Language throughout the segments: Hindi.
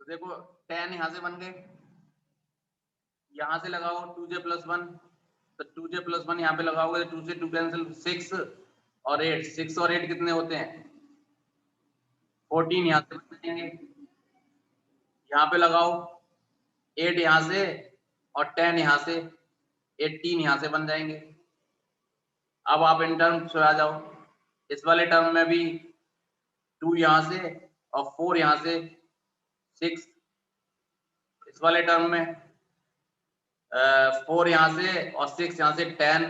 देखो 10 यहां से बन गए, यहां से लगाओ 2j+1, तो 2j+1 यहाँ पे लगाओगे, 2 से 2 कैंसिल, 6 और 8, 6 और 8 कितने होते हैं 14, यहाँ से बन जाएंगे। यहाँ पे लगाओ 8 यहाँ से और 10 यहाँ से, 18 यहाँ से बन जाएंगे। अब आप इन टर्म से आ जाओ, इस वाले टर्म में भी 2 यहाँ से और 4 यहाँ से 6, इस वाले टर्म में 4 यहाँ से और 6 यहाँ से 10,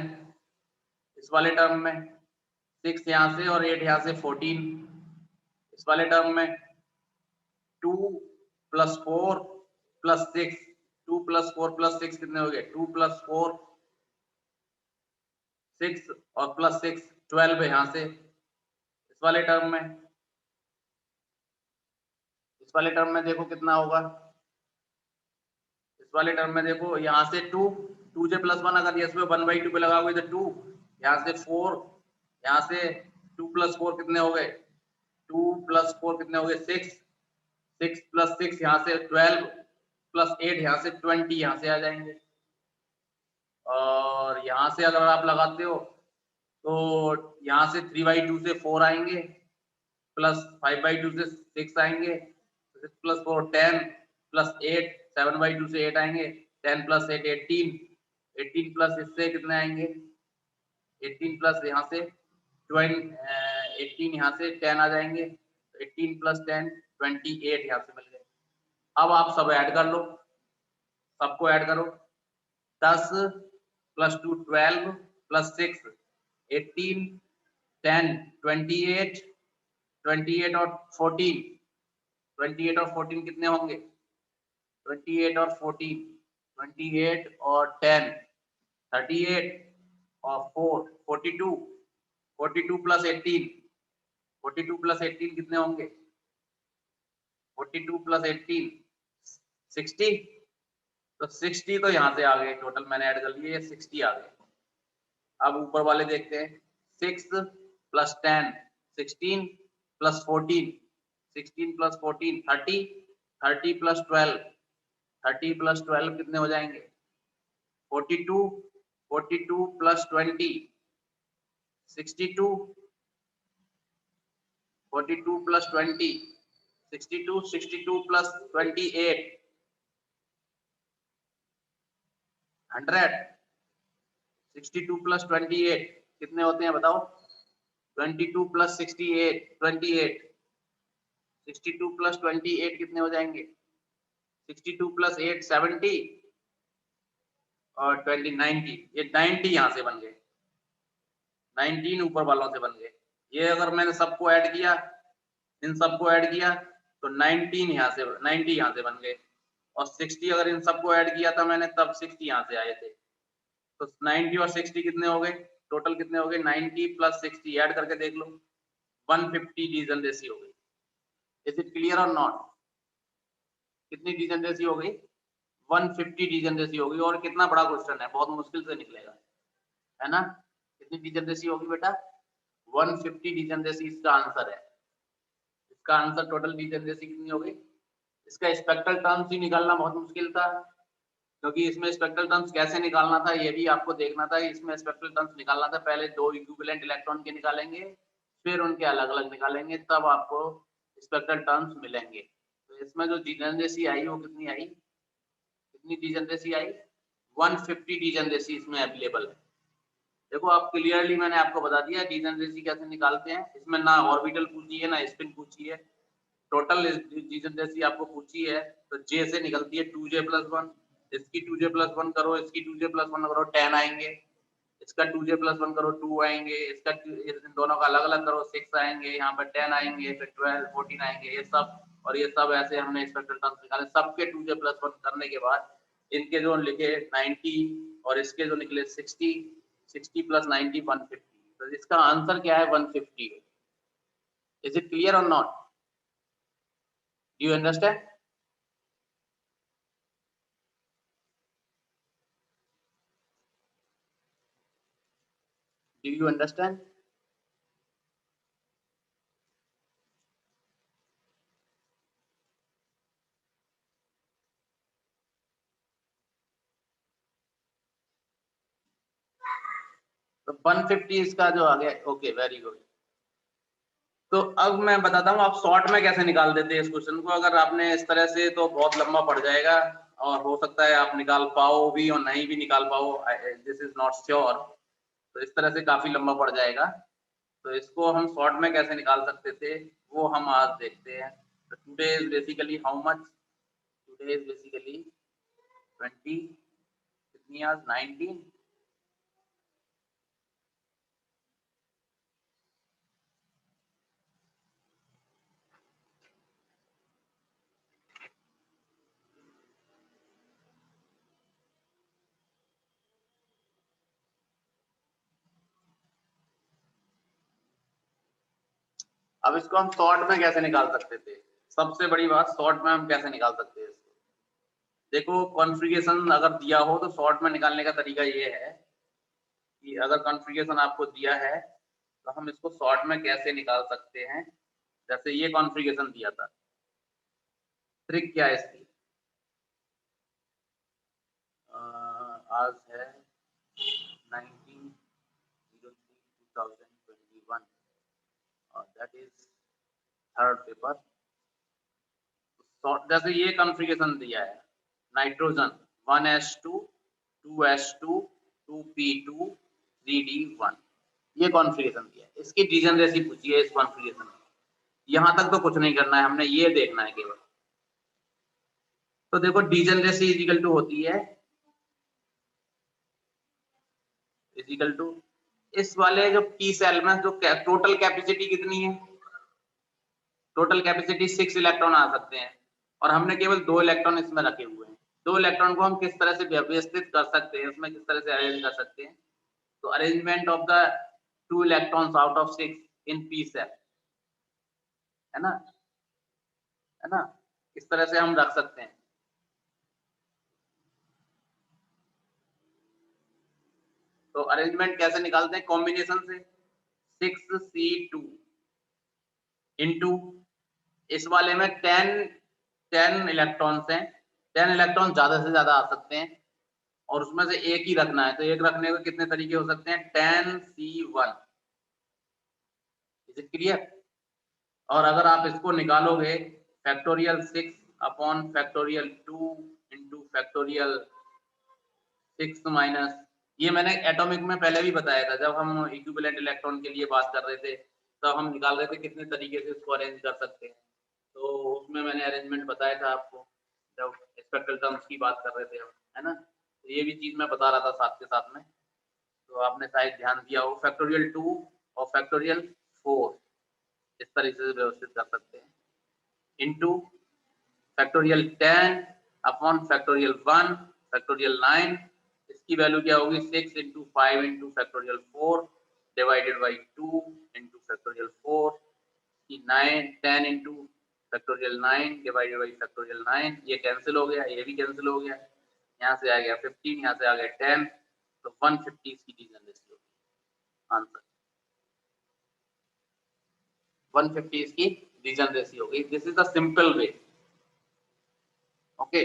इस वाले टर्म में 6 यहाँ से और 8 यहाँ से 14, इस वाले टर्म में 2 + 4 + 6, 2 + 4 + 6 कितने हो गए 2 + 4 6 और +6 12 है यहाँ से, इस वाले टर्म में देखो कितना होगा, इस वाले टर्म में देखो यहाँ से 2j+1 अगर इसमें 1/2 पे लगाओगे तो 2, यहाँ से 4, यहाँ से 2 + 4 कितने हो गए 2 + 4 कितने हो गए 6, 6 + 6 यहाँ से 12 + 8 यहाँ से 20 यहाँ से आ जाएंगे। और यहाँ से अगर आप लगाते हो तो यहाँ से 3/2 से 4 आएंगे, प्लस 5/2 से 6 आएंगे, 6 + 4 10 + 8 7/2 से 8 आएंगे, 10 + 8 18, 18 प्लस इससे कितने आएंगे 18 प्लस यहाँ से 18 यहाँ से 10 आ जाएंगे, 18 + 10 28 यहाँ से मिल गए। अब आप सब ऐड कर लो, सबको ऐड करो, 10 + 2 12 + 6 18 10 28 28 और 14, 28 और 14 कितने होंगे 28 और 14, 28 और 10 38 और 4 42, 42 + 18, 42 + 18 कितने होंगे 42 + 18 60, तो 60 तो यहाँ से आ गए, टोटल मैंने ऐड कर लिए 60 आ गए। अब ऊपर वाले देखते हैं, 6 + 10 16 + 14 16 + 14 30, 30 + 12 30 + 12 कितने हो जाएंगे 42, 42 + 20 62, 42 + 20 62, 62 + 28 100, 62 + 28 कितने होते हैं बताओ 22 + 68 28, 62 + 28 कितने हो जाएंगे 62 + 8 70 और 20 90, ये 90 यहाँ से बन गए, 19 ऊपर वालों से बन गए। ये अगर मैंने सबको ऐड किया, इन सबको ऐड किया तो 19 यहाँ से 90 यहाँ से बन गए, और 60 अगर इन सबको ऐड किया था मैंने तब 60 यहाँ से आए थे, तो 90 और 60 कितने हो गए टोटल कितने हो गए 90 + 60 ऐड करके देख लो 150 डिजनरेसी हो गई। इज इट क्लियर और नॉट, कितनी डिजनरेसी हो गई 150 डिजनरेसी हो गई। और कितना बड़ा क्वेश्चन है, बहुत मुश्किल से निकलेगा, है ना। कितनी डिजनरेसी होगी बेटा 150 डिजनरेसी इसका आंसर है। इसका आंसर टोटल डिजनरेसी कितनी हो गई, इसका स्पेक्ट्रल टर्म्स ही निकालना बहुत मुश्किल था, क्योंकि इसमें स्पेक्ट्रल टर्म्स कैसे निकालना था ये भी आपको देखना था। इसमें स्पेक्ट्रल टर्म्स निकालना था, पहले 2 इक्विवेलेंट इलेक्ट्रॉन के निकालेंगे, फिर उनके अलग अलग निकालेंगे, तब आपको स्पेक्ट्रल टर्म्स मिलेंगे। तो इसमें जो डिजनरेसी आई वो कितनी आई, कितनी डिजनरेसी आई 150 डिजनरेसी इसमें अवेलेबल है। देखो आप क्लियरली मैंने आपको बता दिया डिजनरेसी कैसे निकालते हैं। इसमें ना ऑर्बिटल पूछी है ना स्पिन पूछी है, टोटल डिजनरेसी आपको पूछी है, तो जे से निकलती है 2j+1, इसकी 2j+1 करो, इसकी 2j+1 करो 10 आएंगे, इसका 2j+1 करो 2 आएंगे, इसका इन दोनों का अलग अलग करो 6 आएंगे, यहाँ पर 10 आएंगे, फिर 12 14 आएंगे, ये सब और ये सब ऐसे हमने स्पेक्ट्रल टर्म्स निकाले। सबके 2j+1 करने के बाद इनके जो लिखे 90 और इसके जो निकले 60, 60 + 90 150, तो इसका आंसर क्या है 150। इज इट क्लियर और not, do you understand? Do you understand? तो 150 इसका जो आ गया, ओके वेरी गुड। तो अब मैं बताता हूँ आप शॉर्ट में कैसे निकाल देते हैं इस क्वेश्चन को। अगर आपने इस तरह से तो बहुत लंबा पड़ जाएगा और हो सकता है आप निकाल पाओ भी और नहीं भी निकाल पाओ, दिस इज नॉट श्योर। तो इस तरह से काफी लंबा पड़ जाएगा। तो इसको हम शॉर्ट में कैसे निकाल सकते थे वो हम आज देखते हैं। तो today is basically how much, today is basically 20, कितनी आज 19, अब इसको हम शॉर्ट में कैसे निकाल सकते थे। सबसे बड़ी बात, शॉर्ट में हम कैसे निकाल सकते हैं इसको। देखो कॉन्फ़िगरेशन अगर दिया हो तो शॉर्ट में निकालने का तरीका ये है कि अगर कॉन्फ़िगरेशन आपको दिया है तो हम इसको शॉर्ट में कैसे निकाल सकते हैं। जैसे ये कॉन्फ़िगरेशन दिया था, ट्रिक क्या है इसकी, आज है 19/03/2021 और दैट इज थर्ड पेपर। जैसे ये कॉन्फ़िगरेशन दिया है, nitrogen 1s2 2s2 2p2 3d1, ये कॉन्फ़िगरेशन दिया है। इसकी डिजनरेसी पूछी है इस कॉन्फ़िगरेशन में। यहां तक तो कुछ नहीं करना है, हमने ये देखना है केवल। तो देखो डिजनरेसी इजिकल टू होती है इजिकल टू इस वाले जो पी सेल में जो टोटल कैपेसिटी कितनी है, टोटल कैपेसिटी 6 इलेक्ट्रॉन आ सकते हैं और हमने केवल 2 इलेक्ट्रॉन इसमें रखे हुए हैं। 2 इलेक्ट्रॉन को हम किस तरह से व्यवस्थित कर सकते हैं, उसमें किस तरह से अरेंज कर सकते हैं। तो arrangement of the 2 electrons out of 6 in p shell, है ना, है ना, इस तरह से हम रख सकते हैं। तो अरेंजमेंट कैसे निकालते हैं, कॉम्बिनेशन से 6c2 इंटू इस वाले में 10 इलेक्ट्रॉन्स हैं, 10 इलेक्ट्रॉन ज्यादा से ज्यादा आ सकते हैं और उसमें से एक ही रखना है। तो एक रखने के कितने तरीके हो सकते हैं, 10c1, इज इट क्लियर। और अगर आप इसको निकालोगे factorial 6 upon factorial 2 into factorial 6 minus, ये मैंने एटॉमिक में पहले भी बताया था जब हम इक्विवेलेंट इलेक्ट्रॉन के लिए बात कर रहे थे, तब हम निकाल रहे थे कितने तरीके से इसको अरेंज कर सकते हैं। तो उसमें मैंने अरेंजमेंट बताया था आपको जब स्पेक्ट्रल टर्म्स की बात कर रहे थे हम, है ना। तो ये भी चीज मैं बता रहा था साथ के साथ में, तो आपने शायद ध्यान दिया हो। फैक्टोरियल 2 और फैक्टोरियल 4 इस तरीके से व्यवस्थित कर सकते हैं, into factorial 10 upon factorial 1 factorial 9, इसकी वैल्यू क्या होगी 6 into 5 into factorial 4 divided by 2 into factorial 4 की 9 10 into factorial 9 divided by factorial 9, ये कैंसिल हो गया, ये भी कैंसिल हो गया, यहाँ से आ गया 15, यहाँ से आ गया 10, तो 150 की डिजनरेसी होगी आंसर। 150 की डिजनरेसी होगी, this is the simple way. Okay,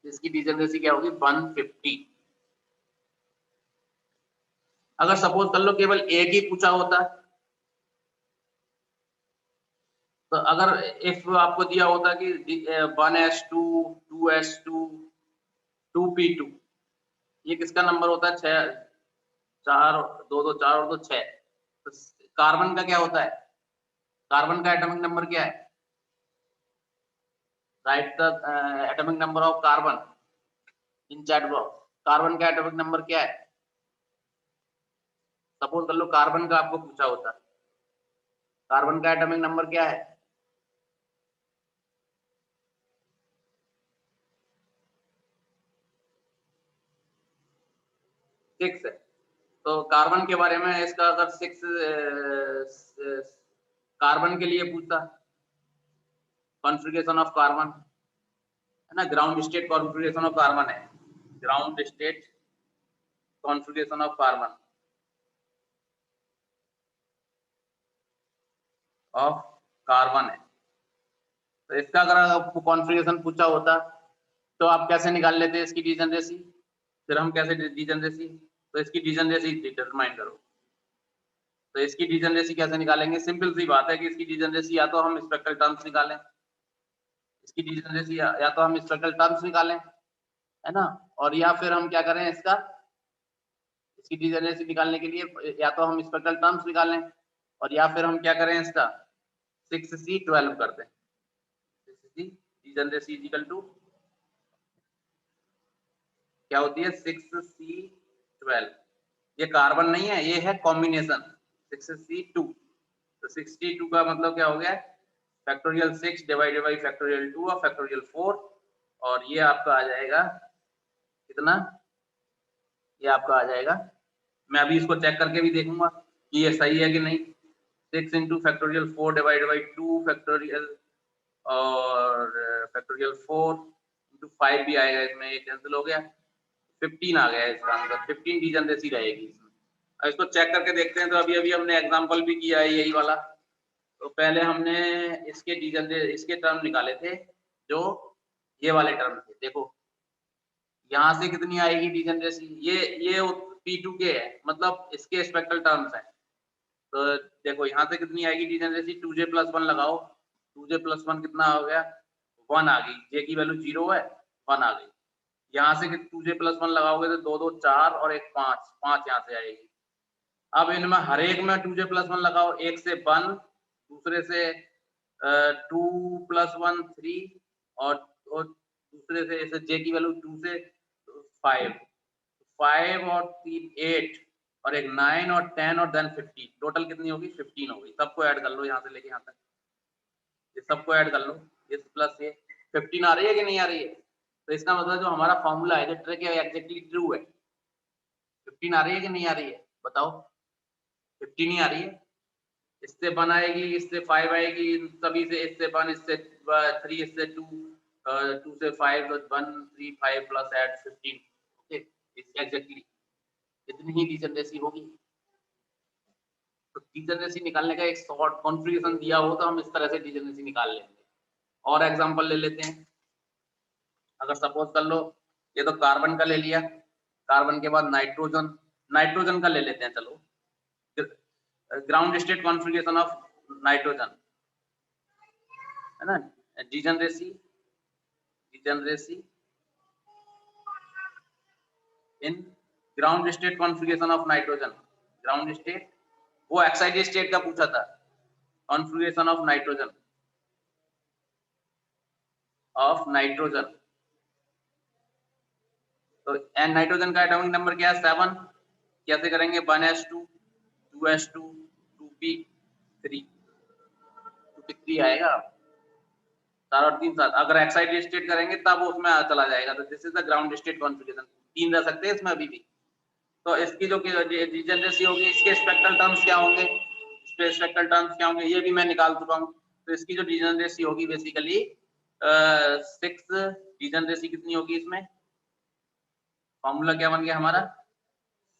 इसकी डिजनरेसी क्या होगी 150। अगर सपोज कर लो केवल एक ही पूछा होता, तो अगर इफ आपको दिया होता कि 1s2 2s2 2p2, ये किसका नंबर होता है, 6 4 2 2 4 और 2 6, तो कार्बन का क्या होता है, कार्बन का एटॉमिक नंबर क्या है, right the atomic number of carbon in chat box. Carbon का एटॉमिक नंबर क्या है, सपोज कर लो कार्बन का आपको पूछा होता, कार्बन का एटॉमिक नंबर क्या है, 6 है। तो कार्बन के बारे में इसका अगर 6 कार्बन के लिए पूछता, कॉन्फ़िगरेशन ऑफ कार्बन, है ना, ground state configuration of carbon है, ground state configuration of carbon है। तो इसका अगर आपको कॉन्फ़िगरेशन पूछा होता तो आप कैसे निकाल लेते इसकी डिजनरेसी, फिर हम कैसे डिजनरेसी, तो इसकी डिजनरेसी डिटरमाइन करो। तो इसकी डिजनरेसी कैसे निकालेंगे? सिंपल सी बात है कि इसकी डिजनरेसी या तो हम स्पेक्ट्रल टर्म्स निकालें, इसकी डिजनरेसी या तो हम स्पेक्ट्रल टर्म्स निकालें, है ना, और या फिर हम क्या करें, इसकी डिजनरेसी निकालने के लिए या तो हम स्पेक्ट्रल टर्म्स निकालें और या फिर हम क्या करें, इसका 6C12 कर दें। 6C डिजनरेसी इक्वल टू क्या होती है? 6C12। ये कार्बन नहीं है, ये है कॉम्बिनेशन 6C2। तो 62 का मतलब क्या हो गया? फैक्टोरियल 6 डिवाइडेड बाई फैक्टोरियल 2 और फैक्टोरियल 4, और ये आपका आ जाएगा कितना? ये आपका आ जाएगा, मैं अभी इसको चेक करके भी देखूंगा कि ये सही है कि नहीं। 6 into factorial 4 divided by 2 factorial और फैक्टोरियल 4 इंटू 5 भी आएगा, इसमें ये कैंसिल हो गया, 15 आ गया इसका आंसर। 15 डिजनरेसी रहेगी इसमें। अब इसको चेक करके देखते हैं। तो अभी अभी हमने एग्जांपल भी किया है यही वाला। तो पहले हमने इसके टर्म निकाले थे, जो ये वाले टर्म थे। देखो यहाँ से कितनी आएगी डिजनरेसी? ये P2 के है, मतलब इसके स्पेक्ट्रल टर्म्स है। तो देखो यहाँ से कितनी आएगी डिजनरेसी? 2J+1 लगाओ, 2J+1 कितना हो गया? 1 आ गई। J की वैल्यू 0 है, 1 आ गई। यहाँ से 2J+1 लगाओगे तो 2 2 4 और 1 5, 5 यहाँ से आएगी। अब इनमें हर एक में 2J+1 लगाओ, एक से 1, दूसरे से 2+1 3 और दूसरे से ऐसे J की वैल्यू 2 से 5, 5 और 3 8 और एक 9 और 10 और देन 15, टोटल कितनी होगी? 15 होगी। सबको ऐड कर लो यहाँ से लेके यहाँ तक, ये सबको ऐड कर लो, ये प्लस ये 15 आ रही है कि नहीं आ रही है? तो इसका मतलब जो हमारा फॉर्मूला है, जो ट्रिक है, एग्जैक्टली ट्रू है। 15 आ रही है कि नहीं आ रही है? बताओ। 15 ही आ रही है। इससे 1 आएगी, इससे 5 आएगी, सभी से, इससे 1, इससे 3, इससे 2, 2 से 5, 1 3 5 प्लस ऐड 15। ओके, एग्जैक्टली इतनी ही डिजनरेसी होगी। तो डिजनरेसी निकालने का एक शॉर्ट कॉन्फ़िगरेशन दिया हो तो हम इस तरह से डिजनरेसी निकाल लेंगे। और एग्जांपल ले लेते हैं। अगर सपोज कर लो, ये तो कार्बन का ले लिया, कार्बन के बाद नाइट्रोजन, नाइट्रोजन का ले लेते हैं। चलो, ground state configuration of nitrogen, है ना, degeneracy in ground state configuration of nitrogen. Ground state, वो एक्साइटेड स्टेट का पूछा था, कॉन्फ़िगरेशन ऑफ नाइट्रोजन, तो एन नाइट्रोजन का एटॉमिक नंबर क्या है? 7। कैसे करेंगे? 1s2 2s2 2p3 2p3 आएगा, 4 और 3 7। अगर एक्साइटेड स्टेट करेंगे तब उसमें चला जाएगा। तो this is the ground state configuration. 3 रह सकते हैं इसमें अभी भी। तो इसकी जो डिजनरेसी होगी, इसके स्पेक्ट्रल टर्म्स क्या होंगे, स्पेक्ट्रल टर्म्स क्या होंगे, ये भी मैं निकाल चुका हूँ। तो इसकी जो डिजनरेसी होगी बेसिकली 6, डिजनरेसी कितनी होगी इसमें? फॉर्मूला क्या बन गया हमारा?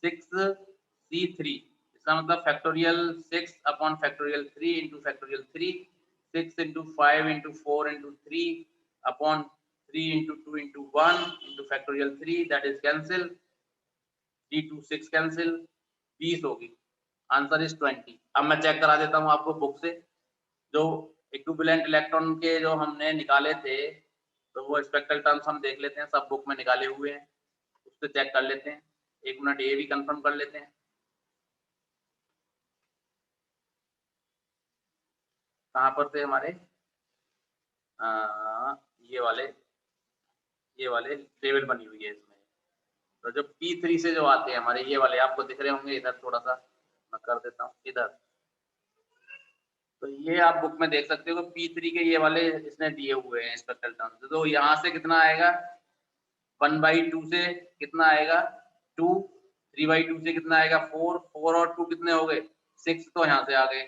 6C3। इसका मतलब factorial 6 upon factorial 3 into factorial 3, 6 into 5 into 4 into 3 upon 3 into 2 into 1 into factorial 3, that is cancel, 3 2 6 cancel, 20 होगी। Answer is 20। अब मैं चेक करा देता हूँ आपको बुक से, जो इक्विवेलेंट इलेक्ट्रॉन के जो हमने निकाले थे, तो वो स्पेक्ट्रल टर्म्स हम देख लेते हैं, सब बुक में निकाले हुए हैं, उससे चेक कर लेते हैं। 1 मिनट, ये भी कंफर्म कर लेते हैं। कहाँ पर थे हमारे? ये वाले टेबल बनी हुई है इसमें। तो जो P3 से जो आते हैं हमारे, ये वाले आपको दिख रहे होंगे, इधर थोड़ा सा मैं कर देता हूँ इधर। तो ये आप बुक में देख सकते हो, P3 के ये वाले इसने दिए हुए हैं स्पेक्ट्रल टर्म्स। तो यहाँ से कितना आएगा? 1/2 से कितना आएगा? 2, 3/2 से कितना आएगा? 4, 4 और 2 कितने हो गए? 6, तो यहाँ से आ गए।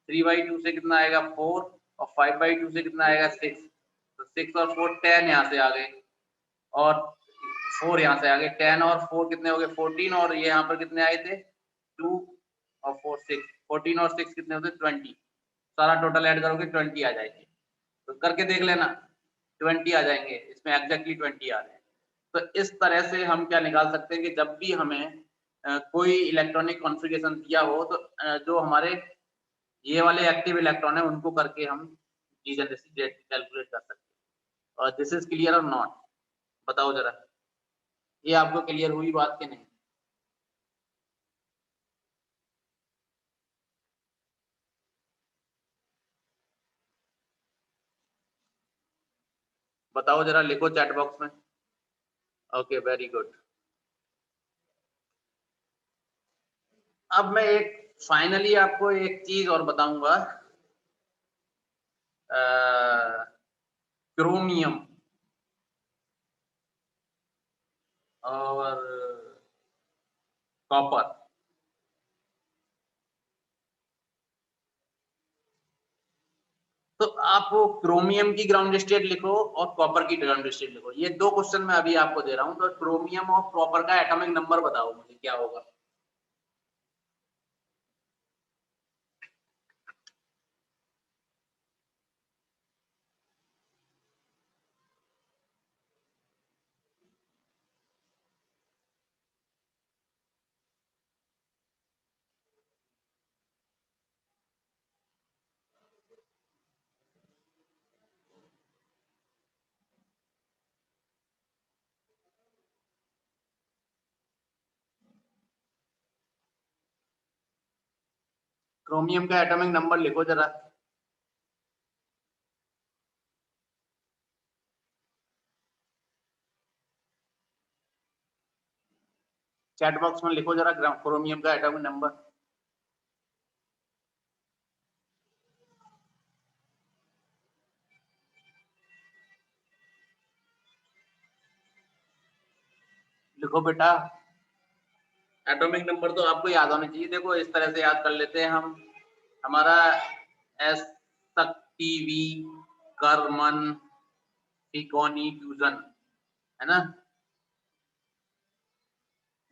3/2 से कितना आएगा? 4 और 5/2 से कितना आएगा? 6, तो 6 और 4 10 यहाँ से आ गए, और 4 यहाँ से आ गए। 10 और 4 कितने हो गए? 14, और ये यहाँ पर कितने आए थे? 2 और 4 6, 14 और 6 कितने होते? 20। सारा टोटल ऐड करोगे 20 आ जाएंगे। तो करके देख लेना, 20 आ जाएंगे, इसमें एग्जैक्टली 20 आ रहे हैं। तो इस तरह से हम क्या निकाल सकते हैं कि जब भी हमें कोई इलेक्ट्रॉनिक कॉन्फ़िगरेशन दिया हो तो जो हमारे ये वाले एक्टिव इलेक्ट्रॉन है उनको करके हम डीजेनरेसी रेट कैलकुलेट कर सकते हैं। और दिस इज क्लियर और नॉट? बताओ जरा, ये आपको क्लियर हुई बात कि नहीं? बताओ जरा, लिखो चैट बॉक्स में। Okay, very good. अब मैं एक फाइनली आपको एक चीज और बताऊंगा, क्रोमियम और कॉपर। तो आप वो क्रोमियम की ग्राउंड स्टेट लिखो और कॉपर की ग्राउंड स्टेट लिखो। ये दो क्वेश्चन मैं अभी आपको दे रहा हूं, तो क्रोमियम और कॉपर का एटॉमिक नंबर बताओ मुझे क्या होगा। क्रोमियम का एटॉमिक नंबर लिखो जरा। चैट बॉक्स में लिखो जरा क्रोमियम का एटॉमिक नंबर। लिखो बेटा, एटॉमिक नंबर तो आपको याद होना चाहिए। देखो इस तरह से याद कर लेते हैं हम। हमारा एस तक टीवी कर्मन फिकोनी फ्यूजन है ना,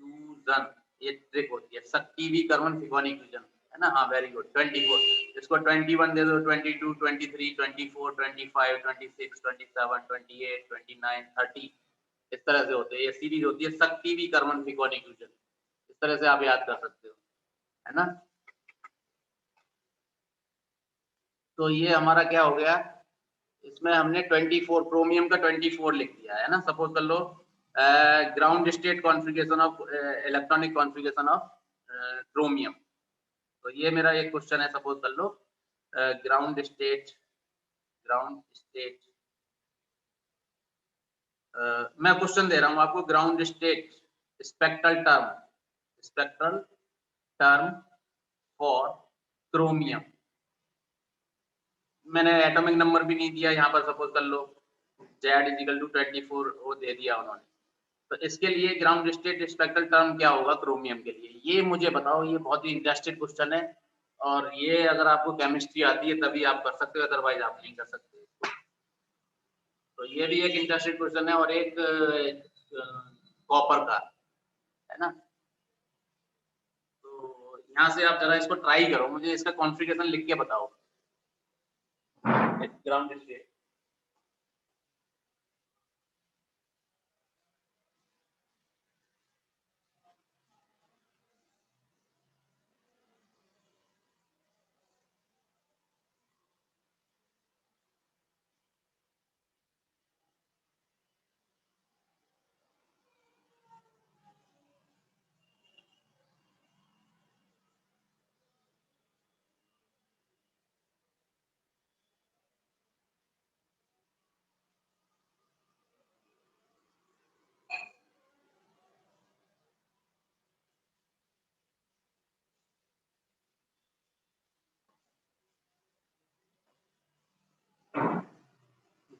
फ्यूजन ये ट्रिक होती है। शक्ति भी कर्मन फिकोनी फ्यूजन है ना। हाँ वेरी गुड। 24 इसको 21 दे दो, 22 23 24 25 26 27 28 29 30 इस तरह से होते हैं। ये सीरीज होती है शक्ति भी कर्मन फिकोनी फ्यूजन। इस तरह से आप याद कर सकते हो, है ना। तो ये हमारा क्या हो गया, इसमें हमने 24 क्रोमियम का 24 लिख दिया है ना। सपोज कर लो ground state configuration of electronic configuration of chromium. तो ये मेरा एक क्वेश्चन है। सपोज कर लो ग्राउंड स्टेट मैं क्वेश्चन दे रहा हूँ आपको। Ground state spectral term for chromium. मैंने एटॉमिक नंबर भी नहीं दिया यहाँ पर। सपोज कर लो Z=24 वो दे दिया उन्होंने। तो इसके लिए ग्राउंड स्टेट स्पेक्ट्रल टर्म क्या होगा क्रोमियम के लिए, ये मुझे बताओ। ये बहुत ही इंटरेस्टिंग क्वेश्चन है और ये अगर आपको केमिस्ट्री आती है तभी आप कर सकते हो, अदरवाइज आप नहीं कर सकते। तो ये भी एक इंटरेस्टिंग क्वेश्चन है और एक कॉपर का है ना। तो यहाँ से आप जरा इसको ट्राई करो, मुझे इसका कॉन्फ़िगरेशन लिख के बताओ ग्राउंड स्टेट।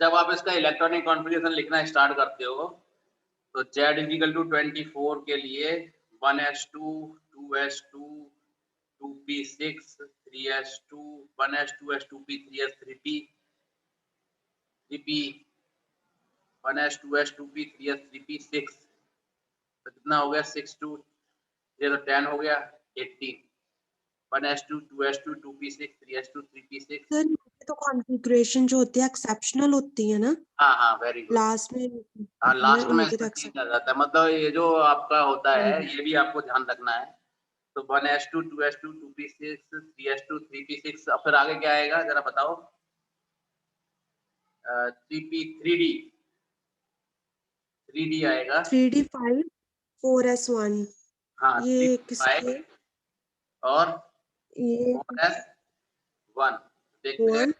जब आप इसका इलेक्ट्रॉनिक कॉन्फ़िगरेशन लिखना स्टार्ट करते हो तो Z=24 के लिए 1s2 2s2 2p6 3s2 1s2s 2p 3s 3p 3p 1s2s 2p 3s 3p 6। तो कितना हो गया 6 2 ये तो 10 हो गया 18 1s2 2s2 2p6 3s2 3p6 तो कॉन्फ़िगरेशन जो होती है एक्सेप्शनल होती है ना, हाँ हाँ, वेरी गुड। लास्ट में हाँ, है ना, लास्ट में उनके तो इसमें एक्सेप्ट। चेंज आ जाता है, मतलब ये जो आपका होता है हाँ, ये भी आपको ध्यान रखना है। तो 1s2 2s2 2p6 3s2 3p6, अब फिर आगे क्या आएगा जरा बताओ? 3p 3d आएगा। 3D5 4S1 हाँ, ये 3p5 किसके, और ये 4s1 देखते हैं। 1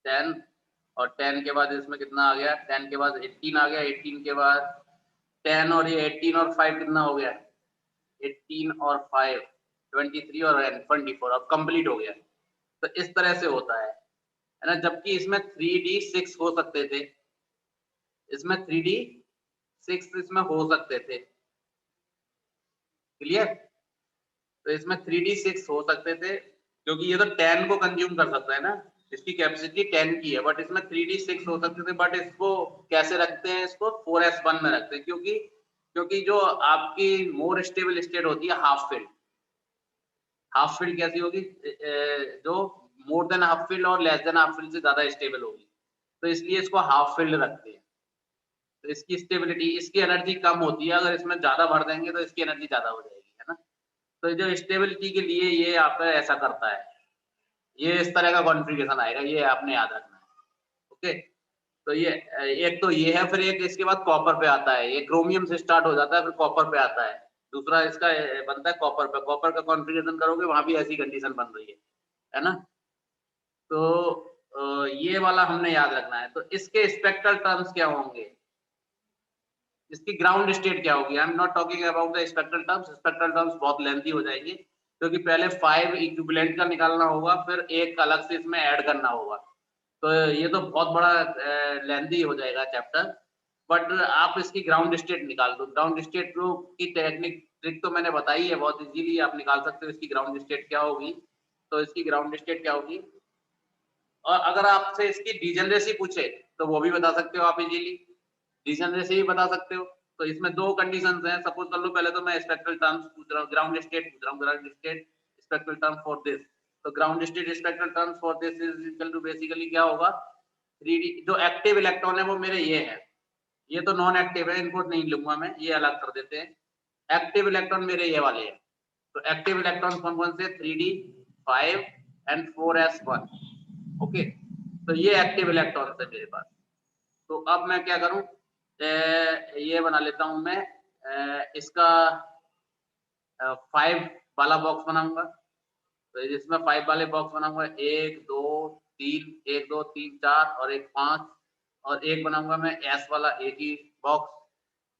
10 और 10 के बाद इसमें कितना आ गया? 10 के बाद 18 आ गया, 18 के बाद 10 और ये 18 और 5 कितना हो गया? 18 और 5 23 और 24, अब कंप्लीट हो गया। तो इस तरह से होता है ना? जबकि इसमें 3D6 हो सकते थे, इसमें 3D6 इसमें हो सकते थे। क्लियर? तो इसमें 3D6 हो सकते थे क्योंकि ये तो 10 को कंज्यूम कर सकता है ना, इसकी कैपेसिटी 10 की है, बट इसमें 3D6 हो सकते थे, बट इसको कैसे रखते हैं? इसको 4s1 में रखते हैं, क्योंकि जो आपकी मोर स्टेबल स्टेट होती है हाफ फिल्ड। हाफ फील्ड कैसी होगी? जो मोर देन हाफ फील्ड और लेस देन हाफ फील्ड से ज्यादा स्टेबल होगी, तो इसलिए इसको हाफ फील्ड रखते हैं। तो इसकी स्टेबिलिटी, इसकी एनर्जी कम होती है, अगर इसमें ज्यादा भर देंगे तो इसकी एनर्जी ज्यादा हो जाएगी, है ना? तो जो स्टेबिलिटी के लिए ये आपका ऐसा करता है, ये इस तरह का कॉन्फ़िगरेशन आएगा, ये आपने याद रखना है। ओके, तो ये एक तो ये है, फिर एक इसके बाद कॉपर पे आता है, ये क्रोमियम से स्टार्ट हो जाता है फिर कॉपर पे आता है। दूसरा इसका बनता है कॉपर पे, कॉपर का कॉन्फ़िगरेशन करोगे वहां भी ऐसी कंडीशन बन रही है ना? तो ये वाला हमने याद रखना है। तो इसके स्पेक्ट्रल टर्म्स क्या होंगे? इसकी ग्राउंड स्टेट क्या होगी? I am not talking about the spectral terms, spectral terms बहुत लेंथी हो जाएंगे, क्योंकि पहले 5 इक्विवेलेंट का निकालना होगा, फिर एक अलग से इसमें ऐड करना होगा। तो ये तो बहुत बड़ा लेंथी हो जाएगा चैप्टर, बट आप इसकी ग्राउंड स्टेट निकाल दो। ग्राउंड स्टेट की टेक्निक ट्रिक तो मैंने बताई है, बहुत इजीली आप निकाल सकते हो इसकी ग्राउंड स्टेट क्या होगी। तो इसकी ग्राउंड स्टेट क्या होगी? और अगर आपसे इसकी डीजेनरेसी पूछे तो वो भी बता सकते हो आप इजीली, डीजेनरेसी भी बता सकते हो। तो इसमें दो कंडीशंस हैं, सपोज कर लो पहले तो मैं स्पेक्ट्रल टर्म्स पूछ रहा हूँ, ग्राउंड स्टेट पूछ रहा हूँ, ground state spectral term for this. तो ground state spectral terms for this is equal to basically क्या होगा? 3D जो एक्टिव इलेक्ट्रॉन है वो मेरे ये है, ये तो नॉन एक्टिव है, इनको नहीं लूंगा मैं, ये अलग कर देते हैं। एक्टिव इलेक्ट्रॉन मेरे ये वाले हैं। तो एक्टिव इलेक्ट्रॉन कौन कौन से? 3D 5 and 4s1। ओके, तो ये एक्टिव इलेक्ट्रॉन है मेरे पास। तो अब मैं क्या करूं? ये बना लेता हूं मैं, इसका 5 वाला बॉक्स बनाऊंगा। तो इसमें 5 वाले बॉक्स बनाऊंगा, 1 2 3, 1 2 3 4 और एक 5, और एक बनाऊंगा मैं एस वाला, एक ही बॉक्स।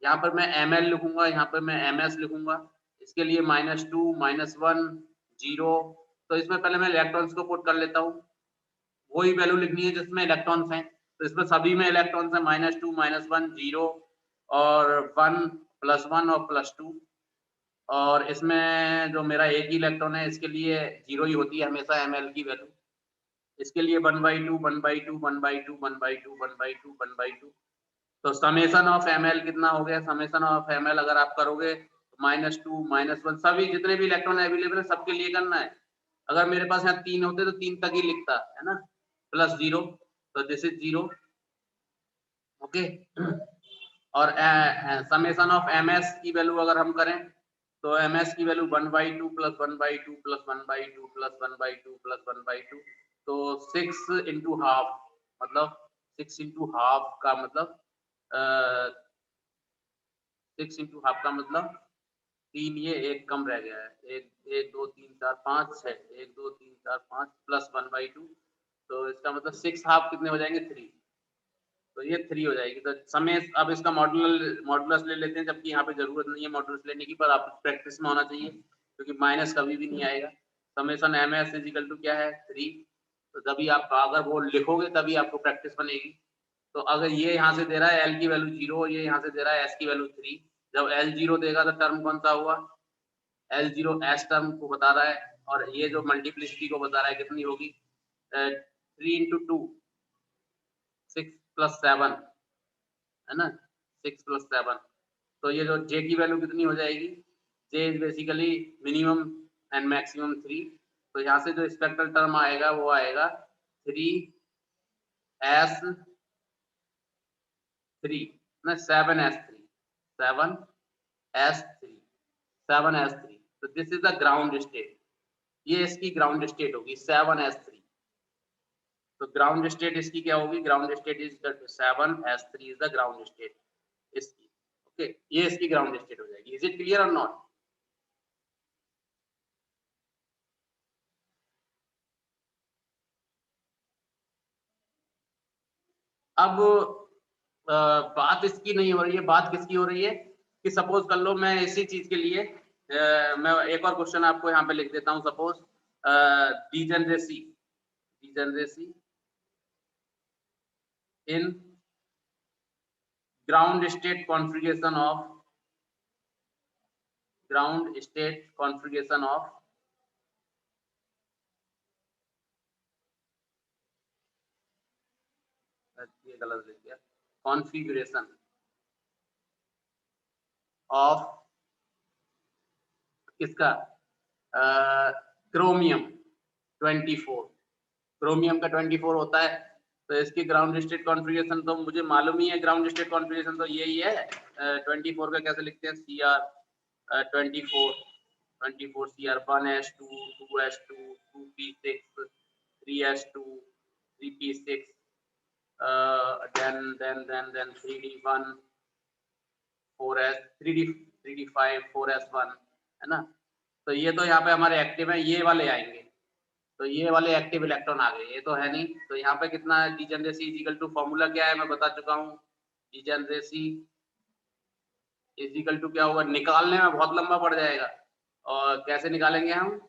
यहाँ पर मैं ml लिखूंगा, यहाँ पर मैं ms लिखूंगा। इसके लिए -2 -1 0। तो इसमें पहले मैं इलेक्ट्रॉन्स को पुट कर लेता हूँ, वही वैल्यू लिखनी है जिसमें इलेक्ट्रॉन्स हैं। तो इसमें सभी में इलेक्ट्रॉन्स हैं, -2 -1 0 और 1 +1 और +2। और इसमें जो मेरा एक ही इलेक्ट्रॉन है इसके लिए 0 ही होती है हमेशा ml की वैल्यू। इसके लिए 1/2 1/2 1/2 1/2 1/2 1/2। तो समेशन ऑफ ml कितना हो गया? समेशन ऑफ ml अगर आप करोगे -2 -1 सभी जितने भी इलेक्ट्रॉन अवेलेबल है सबके लिए करना है। अगर मेरे पास यहाँ 3 होते तो 3 तक ही लिखता, है ना? +0, तो दिस इज 0। ओके, और समेशन ऑफ ms की वैल्यू अगर हम करें तो ms की वैल्यू 1/2 + 1/2 + 1/2 + 1/2 + 1/2, तो 6 into हाफ, मतलब 6 into हाफ का मतलब 6 into हाफ का मतलब 3, ये एक कम रह गया है, 1 2 3 4 5 6, 1 2 3 4 5 + 1/2, तो इसका मतलब 6 हाफ कितने हो जाएंगे? 3। तो ये 3 हो जाएगी। तो समय अब इसका मॉडुलस ले लेते हैं, जबकि यहाँ पे जरूरत नहीं है मॉडुलस लेने की, पर आप प्रैक्टिस में होना चाहिए क्योंकि माइनस कभी भी नहीं आएगा। समेशन ms इक्वल टू क्या है? 3। तो तभी आप अगर वो लिखोगे तभी आपको प्रैक्टिस बनेगी। तो अगर ये यहाँ से दे रहा है l की वैल्यू 0, ये यहाँ से दे रहा है s की वैल्यू 3, जब l 0 देगा तो टर्म कौन सा हुआ? l 0 s टर्म को बता रहा है, और ये जो मल्टीप्लिसिटी को बता रहा है कितनी होगी? 3 into 2 6 + 7, है ना? 6 + 7। तो ये जो j की वैल्यू कितनी हो जाएगी? j is basically minimum and maximum 3। तो यहाँ से जो स्पेक्ट्रल टर्म आएगा वो आएगा 3s3 ना 7s3 7s3 तो this is the ground state, ये इसकी ग्राउंड स्टेट होगी 7s3। तो ग्राउंड स्टेट इसकी क्या होगी, ground state is 7s3 is the ground state इसकी। ओके, ये इसकी ग्राउंड स्टेट हो जाएगी। इज इट क्लियर और नॉट? अब बात इसकी नहीं हो रही है, बात किसकी हो रही है कि सपोज कर लो मैं इसी चीज के लिए मैं एक और क्वेश्चन आपको यहाँ पे लिख देता हूँ। Suppose degeneracy in ground state configuration of ये गलत लिख दिया, configuration of किसका क्रोमियम 24, क्रोमियम का 24 होता है। तो इसकी ग्राउंड स्टेट कॉन्फ़िगरेशन तो मुझे मालूम ही है, ग्राउंड स्टेट कॉन्फ़िगरेशन तो यही है। 24 का कैसे लिखते हैं, CR 24 CR 1s2 2s2 2p6 3s2 3p6 then 3d1 4s 3d5 4s1 है ना। तो ये तो यहाँ पे हमारे एक्टिव है, ये वाले आएंगे। तो ये वाले एक्टिव इलेक्ट्रॉन आ गए, ये तो है नहीं। तो यहाँ पे कितना है, degeneracy is equal to, formula क्या है मैं बता चुका हूँ। डीजेनरेसी इज इक्वल टू क्या होगा, निकालने में बहुत लंबा पड़ जाएगा। और कैसे निकालेंगे हम,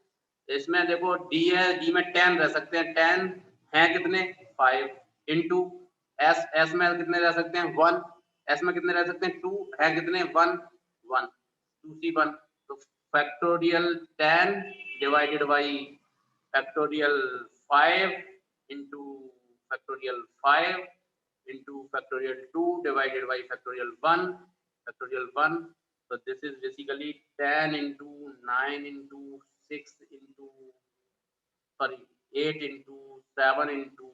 इसमें देखो डी है, डी में 10 रह सकते हैं, 10 है कितने 5 इंटू एस में कितने रह सकते हैं 1, एस में कितने रह सकते हैं 2 है कितने 1 1 2c1। तो factorial 10 divided by factorial 5 into factorial 5 into factorial 2 divided by factorial 1 so this is basically 10 into 9 into 6 into 8 into 7 into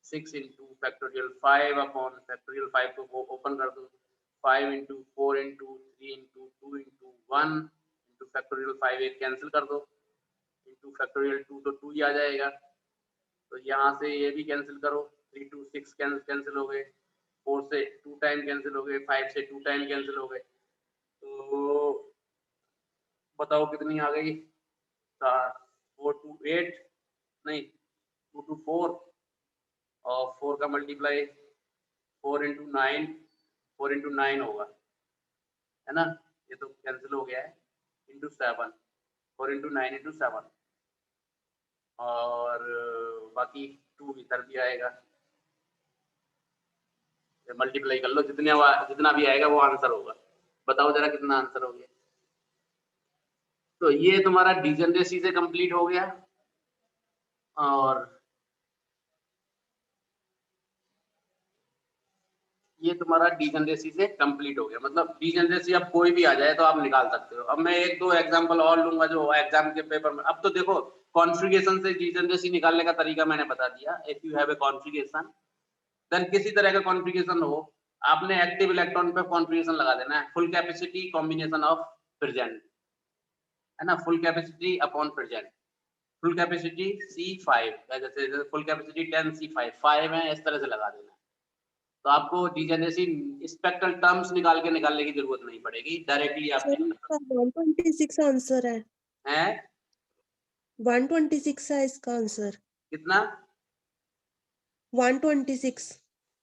6 into factorial 5 upon factorial 5 को open कर दो, 5 into 4 into 3 into 2 into 1 into factorial 5 एक कैंसिल कर दो, into factorial 2 तो 2 ही आ जाएगा। तो यहाँ से ये भी कैंसिल करो, 3 to 6 कैंसिल हो गए, 4 से 2 टाइम कैंसिल हो गए, 5 से 2 टाइम कैंसिल हो गए। तो बताओ कितनी आ गई, 4 to 8 नहीं 2 to 4 और 4 का मल्टीप्लाई 4 into 9 होगा, है ना। ये तो कैंसिल हो गया है, इंटू 7 4 into 9 into 7 और बाकी 2 इधर भी आएगा, मल्टीप्लाई कर लो, जितना भी आएगा वो आंसर होगा। बताओ जरा कितना आंसर हो गया। तो ये तुम्हारा डीजेनरेसी से कंप्लीट हो गया। और ये तुम्हारा डीजेनरेसी से कंप्लीट हो गया, मतलब डीजेनरेसी अब कोई भी आ जाए तो आप निकाल सकते हो। अब मैं एक दो एग्जांपल और लूंगा जो एग्जाम के पेपर में। अब तो देखो कॉन्फ़िगरेशन से डीजेनरेसी निकालने का तरीका मैंने बता दिया। If you have a configuration then किसी तरह का कॉन्फ़िगरेशन हो, आपने एक्टिव इलेक्ट्रॉन पे कॉन्फ़िगरेशन लगा देना है, full capacity combination of present, है ना, full capacity upon present. Full capacity C5 जैसे फुल कैपेसिटी 10 C5 5 है, इस तरह से लगा देना है। तो आपको डीजेनरेसी स्पेक्ट्रल टर्म्स निकालने की जरूरत नहीं पड़ेगी, डायरेक्टली आप सर इसका 126 आंसर है, हैं 126 है इसका आंसर, कितना 126।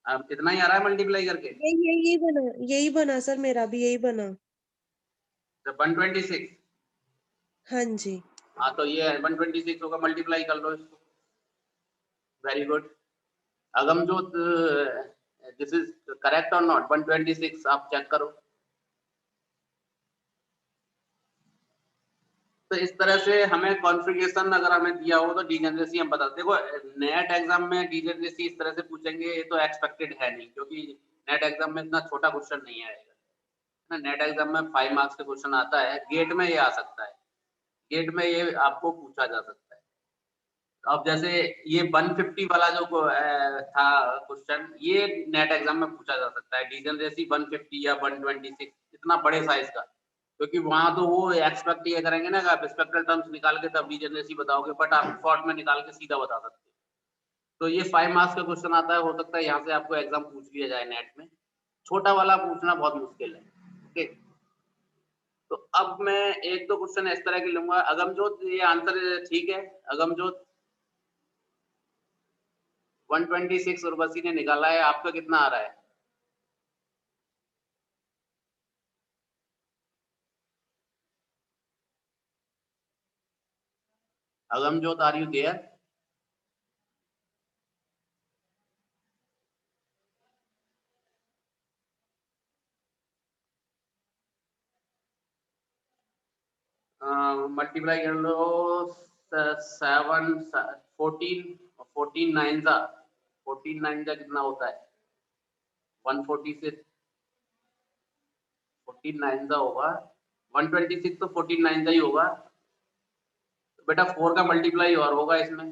अब इतना ही आ रहा है मल्टीप्लाई करके, यही बना सर, मेरा भी यही बना। तो 126। हाँ जी। हाँ तो ये 126 होगा, मल्टीप्लाई कर लो इसको। Very good. Agamjot this is correct और नॉट, 126 आप चेक करो। तो इस तरह से हमें कॉन्फ़िगरेशन अगर हमें दिया हो तो डीजेनरेसी हम बता, देखो नेट एग्जाम में डीजेनरेसी इस तरह से पूछेंगे ये तो एक्सपेक्टेड है नहीं, क्योंकि नेट एग्जाम में इतना छोटा क्वेश्चन नहीं आएगा ना। नेट एग्जाम में 5 मार्क्स का क्वेश्चन आता है, गेट में ये आ सकता है, गेट में ये आपको पूछा जा सकता है। अब जैसे ये 150 वाला जो था क्वेश्चन, ये नेट एग्जाम में पूछा जा सकता है, डीजनरेसी 150 या 126, इतना बड़े साइज का, क्योंकि वहां तो वो एक्सपेक्ट ये करेंगे ना कि आप स्पेक्ट्रल टर्म्स निकाल के तब डीजनरेसी बताओगे, बट आप शॉर्ट में निकाल के सीधा बता सकते हो। तो ये 5 मार्क्स का क्वेश्चन आता है, हो सकता है यहाँ से आपको एग्जाम पूछ लिया जाए नेट में, छोटा वाला पूछना बहुत मुश्किल है। ओके, तो अब मैं एक दो क्वेश्चन इस तरह के लूंगा। अगमजोत, ये आंसर ठीक है, अगमजोत 126 उर्वशी ने निकाला है, आपका कितना आ रहा है? अगमजोत, आर यू देयर? मल्टीप्लाई कर लो 7 14 14 9 का 14 9 का कितना होता है? 140 से 14 9 का होगा, 126 तो 14 9 का ही होगा। तो बेटा 4 का मल्टीप्लाई और होगा इसमें,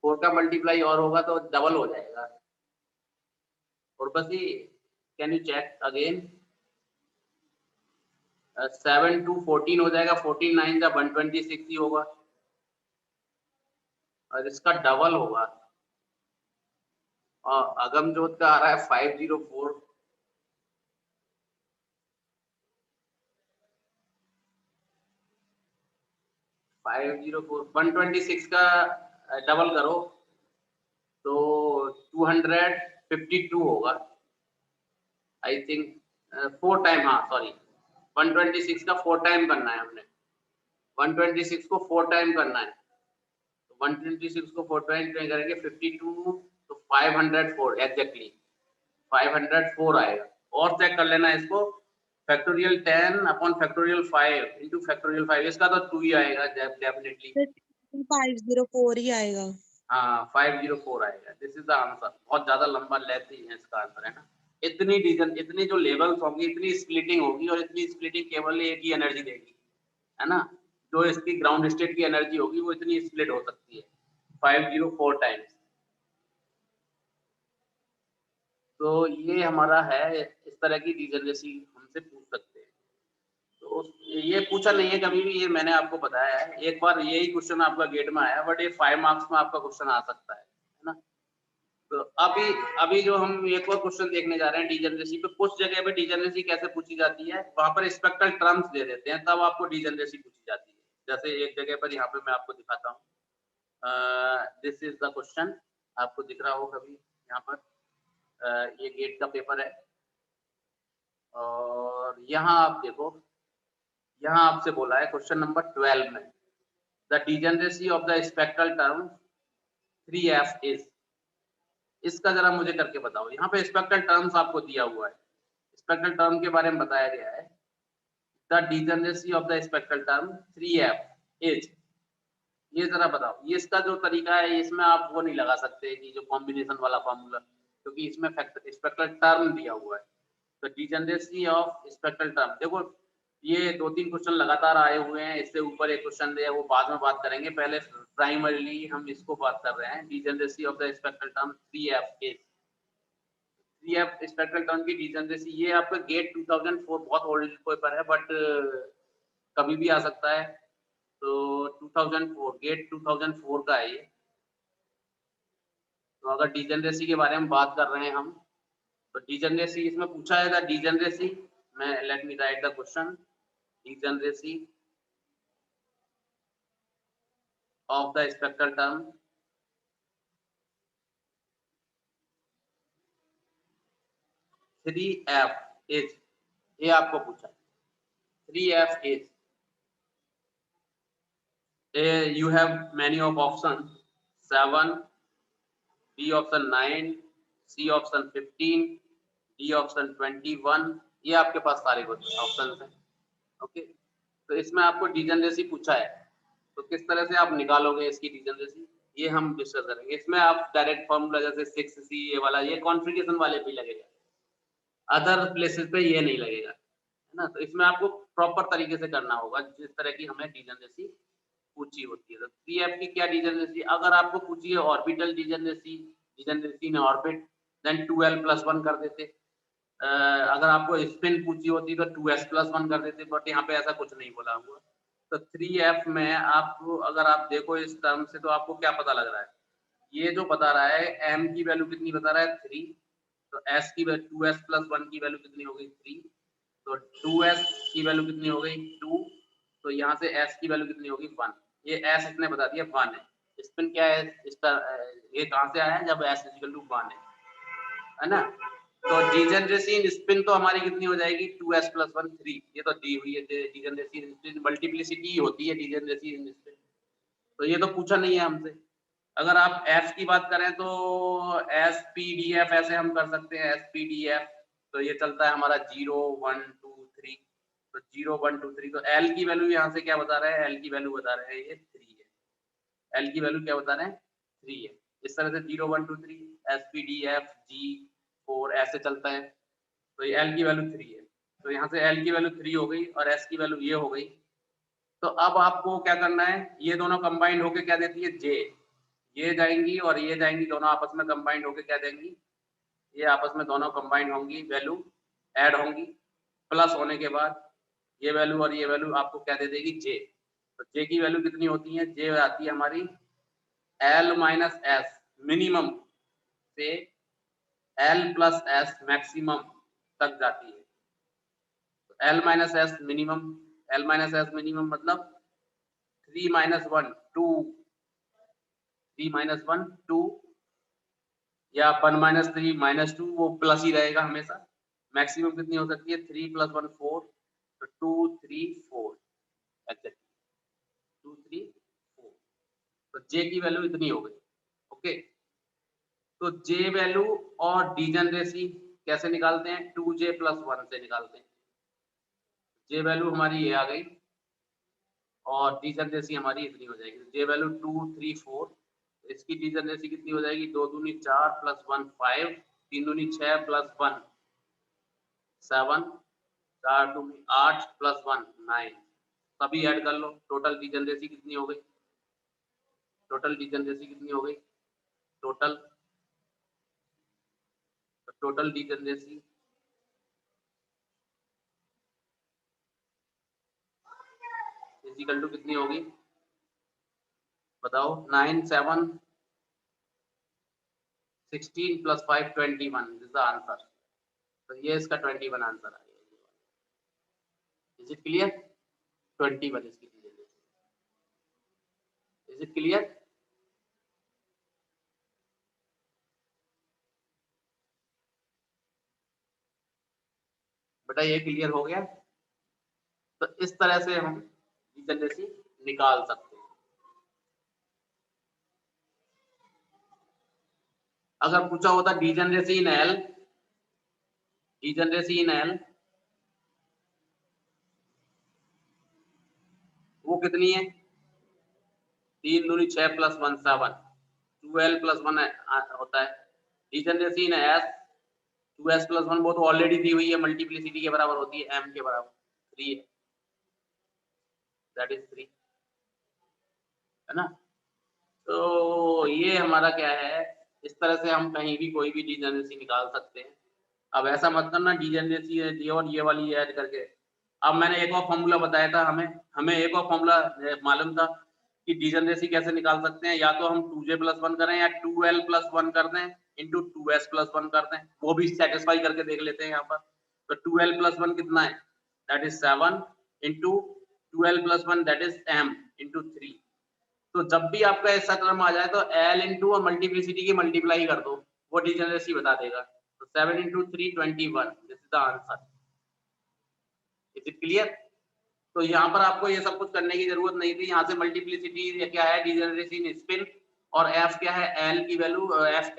4 का मल्टीप्लाई और होगा तो डबल हो जाएगा। और बस ये, can you check again? 7 to 14 हो जाएगा, 14 9 का 126 ही होगा, और इसका डबल होगा। और अगमजोत का आ रहा है 504, 504 126 का डबल करो तो 252 होगा, आई थिंक 4 टाइम, हाँ सॉरी, 126 का 4 टाइम करना है हमने, 126 को 4 टाइम करना है, तो 126 को 4 टाइम करेंगे 52, तो 504 एग्जैक्टली 504 आएगा। और चेक कर लेना इसको, factorial 10 upon factorial 5 into factorial 5, इसका तो 2 ही आएगा डेफिनेटली। 504 ही आएगा। हाँ 504 आएगा, दिस इज द आंसर। बहुत ज्यादा लंबा लेते हैं इसका आंसर, है ना। इतनी डिजन, इतनी जो लेवल्स होंगी, इतनी स्प्लिटिंग होगी, और इतनी स्प्लिटिंग केवल एक ही एनर्जी देगी, है ना। जो इसकी ग्राउंड स्टेट की एनर्जी होगी वो इतनी स्प्लिट हो सकती है 504 टाइम्स। तो ये हमारा है, इस तरह की डिजनरेसी हमसे पूछ सकते हैं। तो ये पूछा नहीं है कभी भी, ये मैंने आपको बताया है। एक बार यही क्वेश्चन आपका गेट में आया, बट ये 5 मार्क्स में आपका क्वेश्चन आ सकता है ना। तो अभी अभी जो हम एक और क्वेश्चन देखने जा रहे हैं डीजनरेसी पे, कुछ जगह पे डीजनरेसी कैसे पूछी जाती है, वहां पर स्पेक्ट्रल टर्म्स दे देते हैं, तब आपको डीजनरेसी पूछी जाती है। जैसे एक जगह पर यहाँ पे मैं आपको दिखाता हूँ, दिस इज द क्वेश्चन, आपको दिख रहा हो कभी यहाँ पर, ये गेट का पेपर है, और यहाँ आप देखो, यहाँ आपसे बोला है क्वेश्चन नंबर 12 में, the degeneracy of the spectral term 3f is. इसका जरा मुझे करके बताओ। यहाँ पे स्पेक्ट्रल टर्म्स आपको दिया हुआ है, स्पेक्ट्रल टर्म के बारे में बताया गया है, the degeneracy of the spectral term 3f is. ये जरा बताओ, ये इसका जो तरीका है, इसमें आप वो नहीं लगा सकते कि जो कॉम्बिनेशन वाला फॉर्मूला, क्योंकि इसमें स्पेक्ट्रल टर्म दिया हुआ है। तो डीजनरेसी ऑफ स्पेक्ट्रल टर्म, देखो ये 2-3 क्वेश्चन लगातार आए हुए हैं, इससे ऊपर एक क्वेश्चन है वो बाद में बात करेंगे, पहले प्राइमरीली हम इसको बात कर रहे हैं, degeneracy of the spectral term 3f is. 3f spectral term की डीजनरेसी, ये आपका गेट 2004 बहुत ओल्ड पेपर है, बट कभी भी आ सकता है। तो 2004, गेट 2004 का है ये। तो अगर डीजनरेसी के बारे में बात कर रहे हैं हम, तो डीजनरेसी इसमें पूछा है, था डीजनरेसी, मैं let me right the question, degeneracy of the spectral term 3f is, ये आपको पूछा, 3f is, you have many of option 7, B option 9, C option 15, D option 21, ये आपके पास सारे ऑप्शन हैं। ओके, तो इसमें आपको डीजनरेसी पूछा है, तो किस तरह से आप निकालोगे इसकी डीजनरेसी, ये हम डिस्कस करेंगे। इसमें आप डायरेक्ट फॉर्मूला जैसे 6C ये वाला, ये कॉन्फ़िगरेशन वाले पे लगेगा, अदर प्लेसेस पे ये नहीं लगेगा, है ना। तो इसमें आपको प्रॉपर तरीके से करना होगा, जिस तरह की हमें डीजनरेसी पूछी होती है। तो 3f की क्या डिजनरेसी, अगर आपको पूछी है orbital degeneracy, degeneracy in orbit, then 2l + 1 कर देते। अगर आपको स्पिन पूछी होती तो 2s + 1 कर देते, बट यहाँ पे ऐसा कुछ नहीं बोला हुआ। तो 3f में आपको, अगर आप देखो इस टर्म से, तो आपको क्या पता लग रहा है, ये जो बता रहा है m की वैल्यू कितनी बता रहा है 3, तो s की वैल्यू 2s + 1 की वैल्यू कितनी हो गई 3, तो 2s की वैल्यू कितनी हो गई 2, तो यहाँ से s की वैल्यू कितनी होगी 1, ये s इसने बता दिया 1 है। स्पिन क्या है इसका, ये कहाँ से आया है, जब s = 1 है ना। तो डिजनरेसी इन स्पिन तो हमारी कितनी हो जाएगी 2s + 1 3, ये तो दी हुई है डिजनरेसी इन स्पिन, मल्टीप्लिसिटी होती है डिजनरेसी इन स्पिन, तो ये तो पूछा नहीं है हमसे। अगर आप f की बात करें तो SPDF ऐसे हम कर सकते हैं, SPDF, तो ये चलता है हमारा 0 1 2 3, तो 0 1 2 3, तो L की वैल्यू यहाँ से क्या बता रहा है, L की वैल्यू बता रहे हैं ये 3 है, L की वैल्यू क्या बता रहे हैं 3 है। इस तरह से 0 1 2 3 SPDF G4 ऐसे चलता है, तो ये L की वैल्यू 3 है, तो यहाँ से L की वैल्यू 3 हो गई और S की वैल्यू ये हो गई। तो अब आपको क्या करना है, ये दोनों कंबाइंड होके क्या देती है J, ये जाएंगी और ये जाएंगी, दोनों आपस में कंबाइंड होके क्या देंगी, ये आपस में दोनों कंबाइंड होंगी, वैल्यू ऐड होंगी, प्लस होने के बाद ये वैल्यू और ये वैल्यू आपको क्या दे देगी J। तो J की वैल्यू कितनी होती है, J आती है हमारी L - S मिनिमम से L + S मैक्सिमम तक जाती है। तो L - S minimum, L - S minimum मतलब 3 - 1 2, 3 - 1 2, या 1 - 3 - 2, वो प्लस ही रहेगा हमेशा। मैक्सिमम कितनी हो सकती है 3 + 1 4, तो 2 3 4 एग्जैक्टली 2 3 4, तो J की वैल्यू इतनी हो गई। ओके, तो J वैल्यू और डिजनरेसी कैसे निकालते हैं, 2J + 1 से निकालते हैं। J वैल्यू हमारी ये आ गई और डिजनरेसी हमारी इतनी हो जाएगी। J वैल्यू 2 3 4, इसकी डिजनरेसी कितनी हो जाएगी, 2 दूनी 4 + 1 5, 3 दूनी 6 + 1 7, 4 दूनी 8 + 1 9, सभी ऐड कर लो, टोटल डिजनरेसी कितनी हो गई, टोटल डिजनरेसी कितनी हो गई, टोटल डिजनरेसी इक्वल टू कितनी होगी बताओ, 9 7 16 + 5 21 इज द आंसर। तो ये इसका 21 आंसर आ गया। इज इट क्लियर, 21 इसकी डिजनरेसी, इज इट क्लियर। बेटा ये क्लियर हो गया। तो इस तरह से हम डिजनरेसी निकाल सकते हैं। अगर पूछा होता degeneracy in L, degeneracy in L वो कितनी है, 3 दूनी 6 + 1 7, 2l + 1 होता है। डिजनरेसी इन एस, 2s + 1 वो तो ऑलरेडी दी हुई है, मल्टीप्लिसिटी के बराबर होती है, m के बराबर 3 है, दैट इज 3, है ना। तो ये हमारा क्या है, इस तरह से हम कहीं भी कोई भी डिजनरेसी निकाल सकते हैं। अब ऐसा मत करना डिजनरेसी है ये और ये वाली ऐड करके। अब मैंने एक और फॉर्मूला बताया था, हमें एक और फॉर्मूला मालूम था कि डिजनरेसी कैसे निकाल सकते हैं, या तो हम 2J + 1 करें या 2L + 1 कर दें इंटू 2S + 1 कर दें, वो भी सेटिस्फाई करके देख लेते हैं यहाँ पर। तो 2L + 1 कितना है, that is 7 into 2L + 1 that is M into 3। तो जब भी आपका ऐसा टर्म आ जाए तो L इंटू और मल्टीप्लिसिटी की मल्टीप्लाई कर दो, वो डिजनरेसी बता देगा। तो 7 into 3 21, this is the answer. Is it clear. तो यहाँ पर आपको ये सब कुछ करने की जरूरत नहीं थी, यहाँ से मल्टीप्लिसिटी क्या है डिजनरेसी इन स्पिन, और F क्या है L की वैल्यू,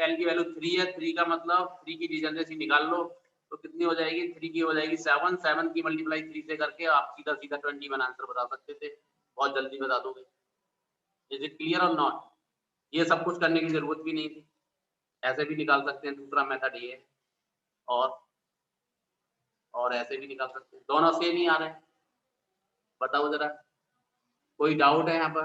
L की वैल्यू 3 है, 3 का मतलब 3 की डिजनरेसी निकाल लो, तो कितनी हो जाएगी 3 की हो जाएगी 7, 7 की मल्टीप्लाई 3 से करके आप सीधा सीधा 21 आंसर बता सकते थे, बहुत जल्दी बता दोगे। इज इट क्लियर और नॉट, ये सब कुछ करने की जरूरत भी नहीं थी, ऐसे भी निकाल सकते हैं, दूसरा मेथड ये है, और ऐसे भी निकाल सकते हैं, दोनों सेम ही आ रहे हैं। बताओ जरा, कोई डाउट है यहाँ पर।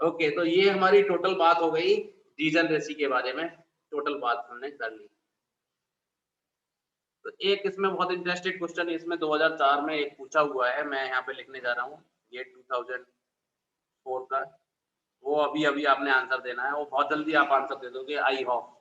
ओके, तो ये हमारी टोटल बात हो गई डीजनरेसी के बारे में, टोटल बात हमने कर ली। तो एक इसमें बहुत इंटरेस्टेड क्वेश्चन इसमें 2004 में एक पूछा हुआ है, मैं यहाँ पे लिखने जा रहा हूँ, ये 2004 का, वो अभी-अभी आपने आंसर देना है, वो बहुत जल्दी आप आंसर दे दोगे आई होप।